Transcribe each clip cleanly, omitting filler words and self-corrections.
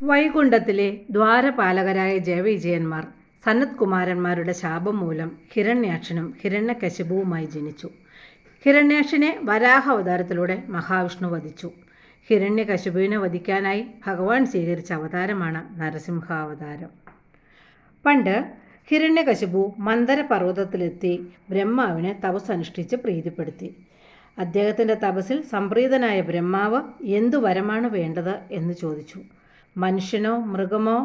വൈകുണ്ഠത്തിലെ ദ്വാരപാലകരായ ജയവിജയന്മാർ സനത് കുമാരന്മാരുടെ ശാപം മൂലം ഹിരണ്യാക്ഷനും ഹിരണ്യകശിപുവുമായി ജനിച്ചു. ഹിരണ്യാക്ഷനെ വരാഹ അവതാരത്തിലൂടെ മഹാവിഷ്ണു വധിച്ചു. ഹിരണ്യകശിപുവിനെ വധിക്കാനായി ഭഗവാൻ സ്വീകരിച്ച അവതാരമാണ് നരസിംഹാവതാരം. പണ്ട് ഹിരണ്യകശിപു മന്ദരപർവ്വതത്തിലെത്തി ബ്രഹ്മാവിനെ തപസ്സനുഷ്ഠിച്ച് പ്രീതിപ്പെടുത്തി. അദ്ദേഹത്തിൻ്റെ തപസ്സിൽ സംപ്രീതനായ ബ്രഹ്മാവ് എന്തു വരമാണ് വേണ്ടത് എന്ന് ചോദിച്ചു. മനുഷ്യനോ മൃഗമോ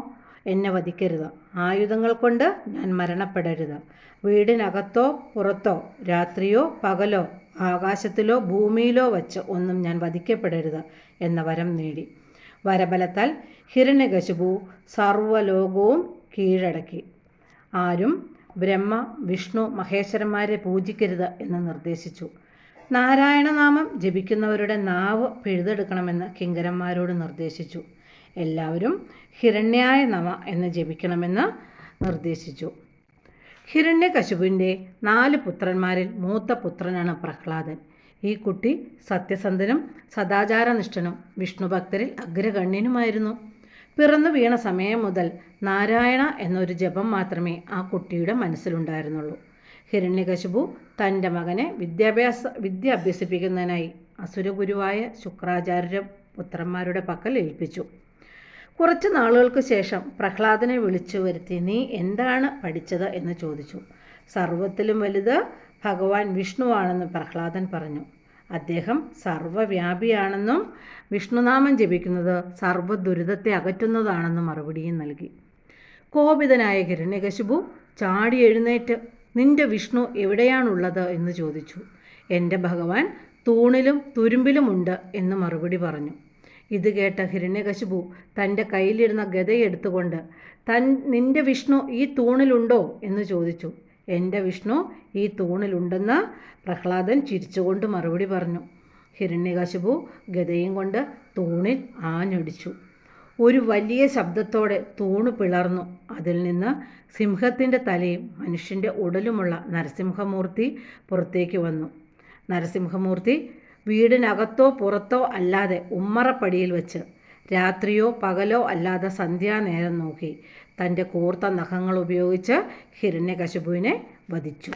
എന്നെ വധിക്കരുത്, ആയുധങ്ങൾ കൊണ്ട് ഞാൻ മരണപ്പെടരുത്, വീടിനകത്തോ പുറത്തോ രാത്രിയോ പകലോ ആകാശത്തിലോ ഭൂമിയിലോ വച്ച് ഒന്നും ഞാൻ വധിക്കപ്പെടരുത് എന്ന വരം നേടി. വരബലത്താൽ ഹിരണ്യകശിപു സർവ്വലോകവും കീഴടക്കി. ആരും ബ്രഹ്മ വിഷ്ണു മഹേശ്വരന്മാരെ പൂജിക്കരുത് എന്ന് നിർദ്ദേശിച്ചു. നാരായണനാമം ജപിക്കുന്നവരുടെ നാവ് പിഴുതെടുക്കണമെന്ന് കിങ്കരന്മാരോട് നിർദ്ദേശിച്ചു. എല്ലാവരും ഹിരണ്യായ നമ എന്ന് ജപിക്കണമെന്ന് നിർദ്ദേശിച്ചു. ഹിരണ്യകശിപുവിൻ്റെ 4 പുത്രന്മാരിൽ മൂത്ത പുത്രനാണ് പ്രഹ്ലാദൻ. ഈ കുട്ടി സത്യസന്ധനും സദാചാരനിഷ്ഠനും വിഷ്ണുഭക്തരിൽ അഗ്രഗണ്യനുമായിരുന്നു. പിറന്നു വീണ സമയം മുതൽ നാരായണ എന്നൊരു ജപം മാത്രമേ ആ കുട്ടിയുടെ മനസ്സിലുണ്ടായിരുന്നുള്ളൂ. ഹിരണ്യകശിപു തൻ്റെ മകനെ വിദ്യ അഭ്യസിപ്പിക്കുന്നതിനായി അസുരഗുരുവായ ശുക്രാചാര്യ പുത്രന്മാരുടെ പക്കൽ ഏൽപ്പിച്ചു. കുറച്ച് നാളുകൾക്ക് ശേഷം പ്രഹ്ലാദനെ വിളിച്ചു വരുത്തി നീ എന്താണ് പഠിച്ചത് എന്ന് ചോദിച്ചു. സർവത്തിലും വലുത് ഭഗവാൻ വിഷ്ണുവാണെന്ന് പ്രഹ്ലാദൻ പറഞ്ഞു. അദ്ദേഹം സർവ്വവ്യാപിയാണെന്നും വിഷ്ണുനാമം ജപിക്കുന്നത് സർവ്വ ദുരിതത്തെ അകറ്റുന്നതാണെന്നും മറുപടിയും നൽകി. കോപിതനായ ഹിരണ്യകശിപു ചാടി എഴുന്നേറ്റ് നിന്റെ വിഷ്ണു എവിടെയാണുള്ളത് എന്ന് ചോദിച്ചു. എൻ്റെ ഭഗവാൻ തൂണിലും തുരുമ്പിലുമുണ്ട് എന്ന് മറുപടി പറഞ്ഞു. ഇത് കേട്ട ഹിരണ്യകശിപു തൻ്റെ കയ്യിലിരുന്ന ഗദയെടുത്തുകൊണ്ട് നിന്റെ വിഷ്ണു ഈ തൂണിലുണ്ടോ എന്ന് ചോദിച്ചു. എൻ്റെ വിഷ്ണു ഈ തൂണിലുണ്ടെന്ന് പ്രഹ്ലാദൻ ചിരിച്ചുകൊണ്ട് മറുപടി പറഞ്ഞു. ഹിരണ്യകശിപു ഗദയും കൊണ്ട് തൂണിൽ ആഞ്ഞടിച്ചു. ഒരു വലിയ ശബ്ദത്തോടെ തൂണ് പിളർന്നു. അതിൽ നിന്ന് സിംഹത്തിൻ്റെ തലയും മനുഷ്യൻ്റെ ഉടലുമുള്ള നരസിംഹമൂർത്തി പുറത്തേക്ക് വന്നു. നരസിംഹമൂർത്തി വീടിനകത്തോ പുറത്തോ അല്ലാതെ ഉമ്മറപ്പടിയിൽ വെച്ച് രാത്രിയോ പകലോ അല്ലാതെ സന്ധ്യാനേരം നോക്കി തൻ്റെ കൂർത്ത നഖങ്ങൾ ഉപയോഗിച്ച് ഹിരണ്യകശിപുവിനെ വധിച്ചു.